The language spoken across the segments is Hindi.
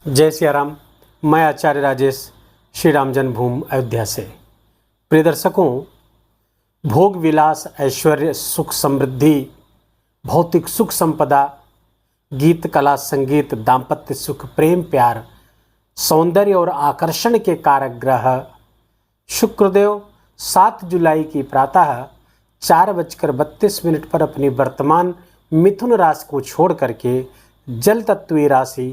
जय सिया राम। मैं आचार्य राजेश श्री राम जन्मभूमि अयोध्या से। प्रिय दर्शकों, भोग विलास, ऐश्वर्य, सुख समृद्धि, भौतिक सुख संपदा, गीत कला संगीत, दाम्पत्य सुख, प्रेम प्यार, सौंदर्य और आकर्षण के कारक ग्रह शुक्रदेव 7 जुलाई की प्रातः 4:32 पर अपनी वर्तमान मिथुन राशि को छोड़ करके जल तत्वीय राशि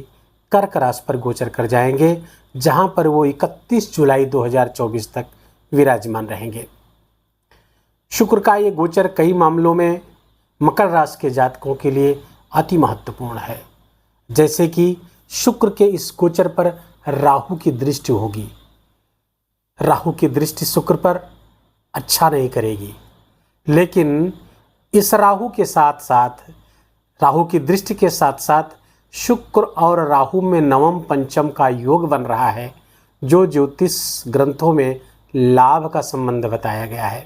कर्क राशि पर गोचर कर जाएंगे, जहां पर वो 31 जुलाई 2024 तक विराजमान रहेंगे। शुक्र का ये गोचर कई मामलों में मकर राशि के जातकों के लिए अति महत्वपूर्ण है। जैसे कि शुक्र के इस गोचर पर राहु की दृष्टि होगी। राहु की दृष्टि शुक्र पर अच्छा नहीं करेगी, लेकिन इस राहु के साथ साथ, राहु की दृष्टि के साथ साथ शुक्र और राहु में नवम पंचम का योग बन रहा है, जो ज्योतिष ग्रंथों में लाभ का संबंध बताया गया है।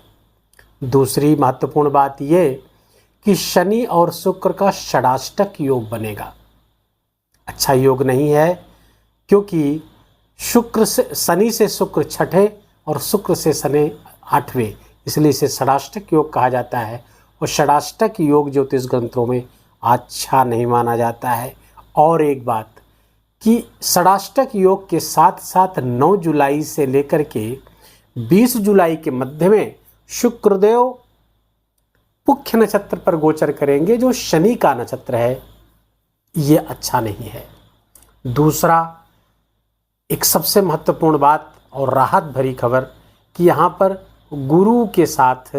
दूसरी महत्वपूर्ण बात यह कि शनि और शुक्र का षडाष्टक योग बनेगा। अच्छा योग नहीं है, क्योंकि शुक्र से शनि से शुक्र छठे और शुक्र से शनि 8वें, इसलिए इसे षडाष्टक योग कहा जाता है। और षडाष्टक योग ज्योतिष ग्रंथों में अच्छा नहीं माना जाता है। और एक बात कि षडाष्टक योग के साथ साथ 9 जुलाई से लेकर के 20 जुलाई के मध्य में शुक्रदेव पुख्य नक्षत्र पर गोचर करेंगे, जो शनि का नक्षत्र है। ये अच्छा नहीं है। दूसरा, एक सबसे महत्वपूर्ण बात और राहत भरी खबर कि यहाँ पर गुरु के साथ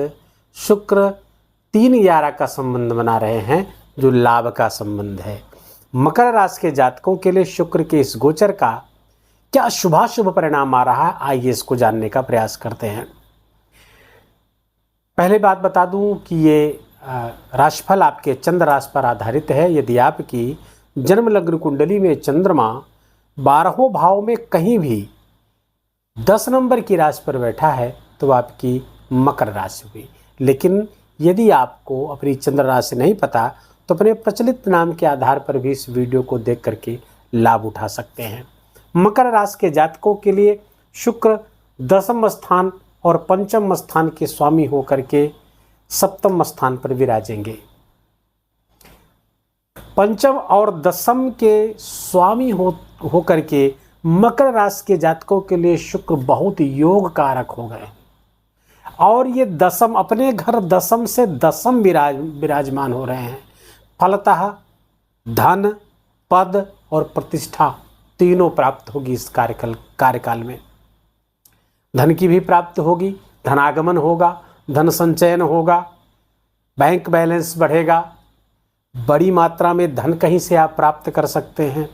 शुक्र 3/11 का संबंध बना रहे हैं, जो लाभ का संबंध है। मकर राशि के जातकों के लिए शुक्र के इस गोचर का क्या शुभाशुभ परिणाम आ रहा है, आइए इसको जानने का प्रयास करते हैं। पहले बात बता दूं कि ये राशिफल आपके चंद्र राशि पर आधारित है। यदि आपकी जन्म लग्न कुंडली में चंद्रमा 12वें भाव में कहीं भी 10 नंबर की राशि पर बैठा है तो आपकी मकर राशि हुई। लेकिन यदि आपको अपनी चंद्र राशि नहीं पता तो अपने प्रचलित नाम के आधार पर भी इस वीडियो को देख करके लाभ उठा सकते हैं। मकर राशि के जातकों के लिए शुक्र 10वें स्थान और 5वें स्थान के स्वामी होकर के 7वें स्थान पर विराजेंगे। 5वें और 10वें के स्वामी होकर के मकर राशि के जातकों के लिए शुक्र बहुत योग कारक हो गए। और ये 10वें अपने घर 10वें से 10वें विराजमान हो रहे हैं। फलतः धन, पद और प्रतिष्ठा तीनों प्राप्त होगी इस कार्यकाल में। धन की भी प्राप्ति होगी, धनागमन होगा, धन संचयन होगा, बैंक बैलेंस बढ़ेगा, बड़ी मात्रा में धन कहीं से आप प्राप्त कर सकते हैं।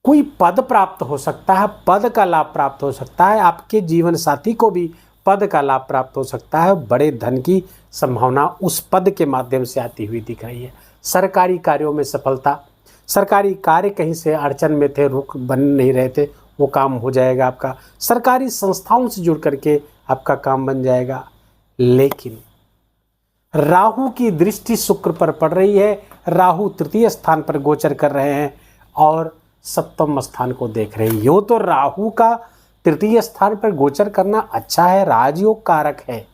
कोई पद प्राप्त हो सकता है, पद का लाभ प्राप्त हो सकता है। आपके जीवन साथी को भी पद का लाभ प्राप्त हो सकता है। बड़े धन की संभावना उस पद के माध्यम से आती हुई दिख रही है। सरकारी कार्यों में सफलता, सरकारी कार्य कहीं से अड़चन में थे, रुक बन नहीं रहे थे, वो काम हो जाएगा आपका। सरकारी संस्थाओं से जुड़ करके आपका काम बन जाएगा। लेकिन राहु की दृष्टि शुक्र पर पड़ रही है। राहु 3य स्थान पर गोचर कर रहे हैं और 7वें स्थान को देख रहे हैं। यूँ तो राहु का 3य स्थान पर गोचर करना अच्छा है, राजयोग कारक है।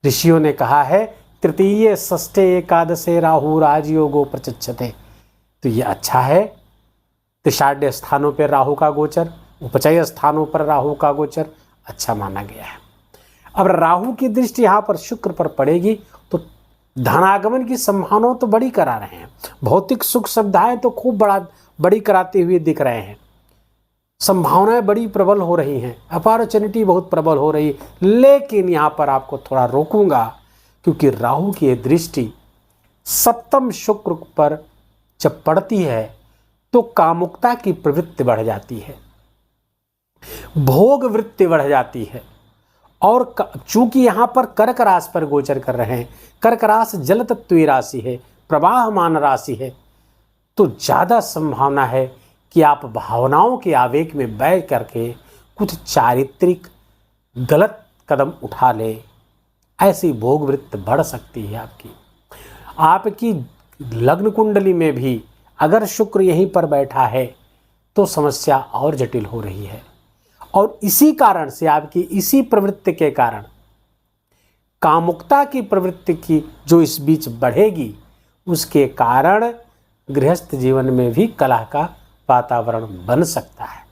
ऋषियों ने कहा है 3य षष्ठे एकादशे राहु राजयोगो प्रचक्षते, तो ये अच्छा है। तिषाढ़ स्थानों पर राहु का गोचर, उपचय स्थानों पर राहु का गोचर अच्छा माना गया है। अब राहु की दृष्टि यहाँ पर शुक्र पर पड़ेगी तो धनागमन की संभावना तो बड़ी करा रहे हैं। भौतिक सुख सुविधाएं तो खूब बड़ी कराते हुए दिख रहे हैं। संभावनाएं बड़ी प्रबल हो रही हैं, अपॉर्चुनिटी बहुत प्रबल हो रही है। लेकिन यहाँ पर आपको थोड़ा रोकूंगा, क्योंकि राहु की दृष्टि 7वें शुक्र पर जब पड़ती है तो कामुकता की प्रवृत्ति बढ़ जाती है, भोग वृत्ति बढ़ जाती है। और चूंकि यहाँ पर कर्क राशि पर गोचर कर रहे हैं, कर्क राशि जल तत्वीय राशि है, प्रवाहमान राशि है, तो ज़्यादा संभावना है कि आप भावनाओं के आवेग में बह करके कुछ चारित्रिक गलत कदम उठा ले। ऐसी भोग वृत्ति बढ़ सकती है आपकी लग्न कुंडली में भी अगर शुक्र यहीं पर बैठा है तो समस्या और जटिल हो रही है। और इसी कारण से, आपकी इसी प्रवृत्ति के कारण, कामुकता की प्रवृत्ति की जो इस बीच बढ़ेगी, उसके कारण गृहस्थ जीवन में भी कलह का वातावरण बन सकता है।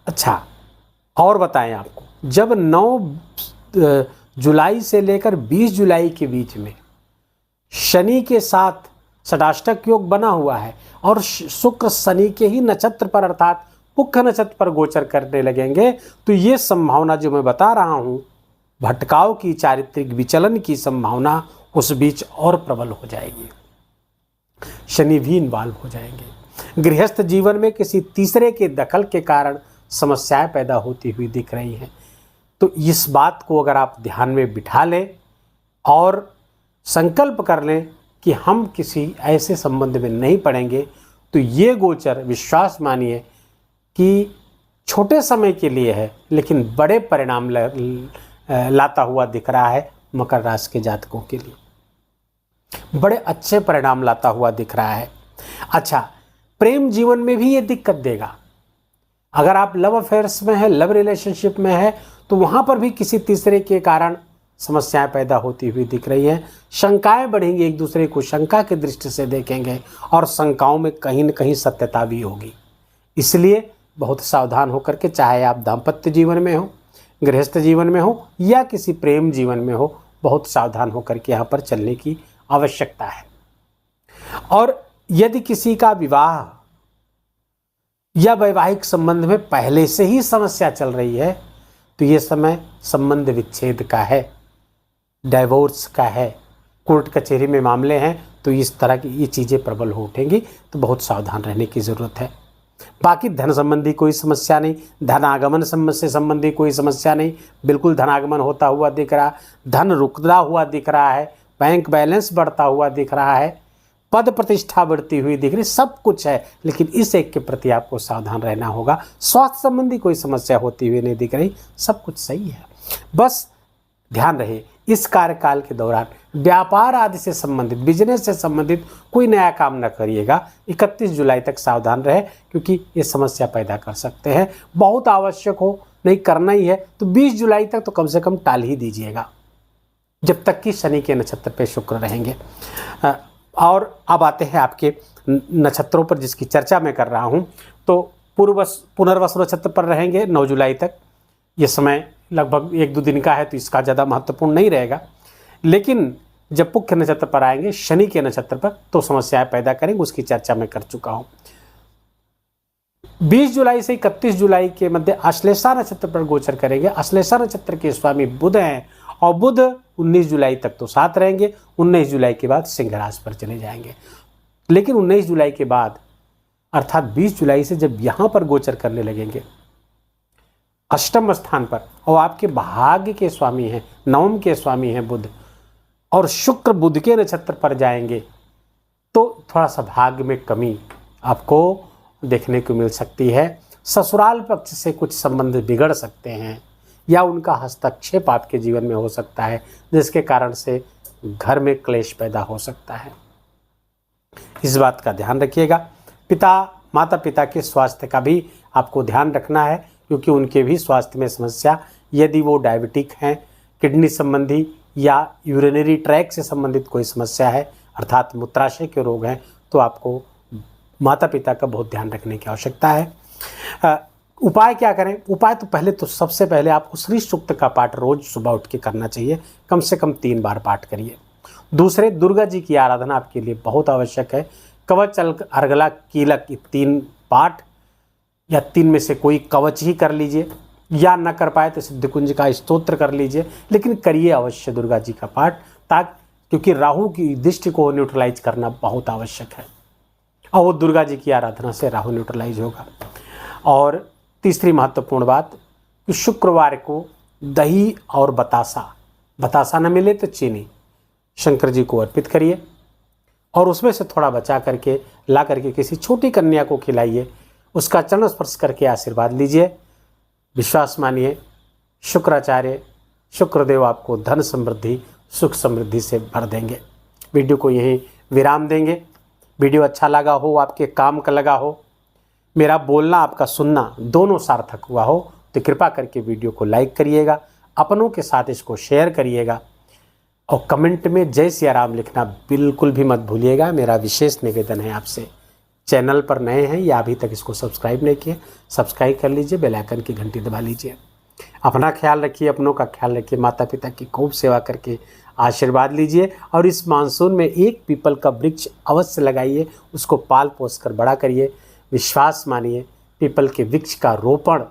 अच्छा, और बताएं आपको, जब 9 जुलाई से लेकर 20 जुलाई के बीच में शनि के साथ षडाष्टक योग बना हुआ है और शुक्र शनि के ही नक्षत्र पर अर्थात पुख्य नक्षत्र पर गोचर करने लगेंगे, तो ये संभावना जो मैं बता रहा हूँ, भटकाव की, चारित्रिक विचलन की संभावना उस बीच और प्रबल हो जाएगी। शनि भी इन्वॉल्व हो जाएंगे। गृहस्थ जीवन में किसी तीसरे के दखल के कारण समस्याएं पैदा होती हुई दिख रही हैं। तो इस बात को अगर आप ध्यान में बिठा लें और संकल्प कर लें कि हम किसी ऐसे संबंध में नहीं पड़ेंगे, तो ये गोचर, विश्वास मानिए कि छोटे समय के लिए है, लेकिन बड़े परिणाम लाता हुआ दिख रहा है मकर राशि के जातकों के लिए। बड़े अच्छे परिणाम लाता हुआ दिख रहा है। अच्छा, प्रेम जीवन में भी ये दिक्कत देगा। अगर आप लव अफेयर्स में है, लव रिलेशनशिप में है, तो वहाँ पर भी किसी तीसरे के कारण समस्याएं पैदा होती हुई दिख रही हैं। शंकाएं बढ़ेंगी, एक दूसरे को शंका की दृष्टि से देखेंगे और शंकाओं में कहीं न कहीं सत्यता भी होगी। इसलिए बहुत सावधान होकर के, चाहे आप दाम्पत्य जीवन में हो, गृहस्थ जीवन में हो या किसी प्रेम जीवन में हो, बहुत सावधान होकर के यहाँ पर चलने की आवश्यकता है। और यदि किसी का विवाह या वैवाहिक संबंध में पहले से ही समस्या चल रही है, तो ये समय संबंध विच्छेद का है, डाइवोर्स का है, कोर्ट कचहरी में मामले हैं, तो इस तरह की ये चीज़ें प्रबल हो उठेंगी, तो बहुत सावधान रहने की ज़रूरत है। बाकी धन संबंधी कोई समस्या नहीं, धनागमन से संबंधी कोई समस्या नहीं, बिल्कुल धनागमन होता हुआ दिख रहा, धन रुकता हुआ दिख रहा है, बैंक बैलेंस बढ़ता हुआ दिख रहा है, पद प्रतिष्ठा बढ़ती हुई दिख रही, सब कुछ है। लेकिन इस एक के प्रति आपको सावधान रहना होगा। स्वास्थ्य संबंधी कोई समस्या होती हुई नहीं दिख रही, सब कुछ सही है। बस ध्यान रहे, इस कार्यकाल के दौरान व्यापार आदि से संबंधित, बिजनेस से संबंधित कोई नया काम न करिएगा। 31 जुलाई तक सावधान रहे, क्योंकि ये समस्या पैदा कर सकते हैं। बहुत आवश्यक हो, नहीं करना ही है, तो 20 जुलाई तक तो कम से कम टाल ही दीजिएगा, जब तक कि शनि के नक्षत्र पे शुक्र रहेंगे। और अब आते हैं आपके नक्षत्रों पर जिसकी चर्चा मैं कर रहा हूँ। तो पुनर्वसु नक्षत्र पर रहेंगे 9 जुलाई तक। ये समय लगभग 1-2 दिन का है, तो इसका ज़्यादा महत्वपूर्ण नहीं रहेगा। लेकिन जब पुख्य नक्षत्र पर आएंगे, शनि के नक्षत्र पर, तो समस्याएं पैदा करेंगे, उसकी चर्चा मैं कर चुका हूँ। 20 जुलाई से 31 जुलाई के मध्य अश्लेषा नक्षत्र पर गोचर करेंगे। अश्लेषा नक्षत्र के स्वामी बुध हैं और बुध 19 जुलाई तक तो साथ रहेंगे। 19 जुलाई के बाद सिंह राशि पर चले जाएंगे। लेकिन 19 जुलाई के बाद अर्थात 20 जुलाई से जब यहाँ पर गोचर करने लगेंगे अष्टम स्थान पर, और आपके भाग्य के स्वामी हैं, नवम के स्वामी हैं बुध, और शुक्र बुध के नक्षत्र पर जाएंगे, तो थोड़ा सा भाग्य में कमी आपको देखने को मिल सकती है। ससुराल पक्ष से कुछ संबंध बिगड़ सकते हैं या उनका हस्तक्षेप आपके जीवन में हो सकता है, जिसके कारण से घर में क्लेश पैदा हो सकता है। इस बात का ध्यान रखिएगा। माता पिता के स्वास्थ्य का भी आपको ध्यान रखना है, क्योंकि उनके भी स्वास्थ्य में समस्या, यदि वो डायबिटिक हैं, किडनी संबंधी या यूरिनरी ट्रैक से संबंधित कोई समस्या है, अर्थात मूत्राशय के रोग हैं, तो आपको माता पिता का बहुत ध्यान रखने की आवश्यकता है। उपाय क्या करें? उपाय तो सबसे पहले आपको श्री सूक्त का पाठ रोज सुबह उठ के करना चाहिए, कम से कम 3 बार पाठ करिए। दूसरे, दुर्गा जी की आराधना आपके लिए बहुत आवश्यक है। कवच, अर्गला, कीलक, 3 पाठ या 3 में से कोई कवच ही कर लीजिए, या न कर पाए तो सिद्धिकुंज का स्तोत्र कर लीजिए, लेकिन करिए अवश्य दुर्गा जी का पाठ, क्योंकि राहु की दृष्टि को न्यूट्रलाइज करना बहुत आवश्यक है, और वो दुर्गा जी की आराधना से राहु न्यूट्रलाइज होगा। और तीसरी महत्वपूर्ण बात कि शुक्रवार को दही और बतासा न मिले तो चीनी शंकर जी को अर्पित करिए, और उसमें से थोड़ा बचा करके ला करके किसी छोटी कन्या को खिलाइए, उसका चरण स्पर्श करके आशीर्वाद लीजिए। विश्वास मानिए, शुक्राचार्य शुक्रदेव आपको धन समृद्धि, सुख समृद्धि से भर देंगे। वीडियो को यहीं विराम देंगे। वीडियो अच्छा लगा हो, आपके काम का लगा हो, मेरा बोलना आपका सुनना दोनों सार्थक हुआ हो तो कृपा करके वीडियो को लाइक करिएगा, अपनों के साथ इसको शेयर करिएगा और कमेंट में जय सिया राम लिखना बिल्कुल भी मत भूलिएगा। मेरा विशेष निवेदन है आपसे। चैनल पर नए हैं या अभी तक इसको सब्सक्राइब नहीं किए, सब्सक्राइब कर लीजिए, बेल आइकन की घंटी दबा लीजिए। अपना ख्याल रखिए, अपनों का ख्याल रखिए, माता पिता की खूब सेवा करके आशीर्वाद लीजिए और इस मानसून में एक पीपल का वृक्ष अवश्य लगाइए, उसको पाल पोस कर बड़ा करिए। विश्वास मानिए, पीपल के वृक्ष का रोपण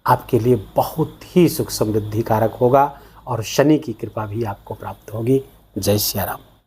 आपके लिए बहुत ही सुख समृद्धि कारक होगा और शनि की कृपा भी आपको प्राप्त होगी। जय सिया राम।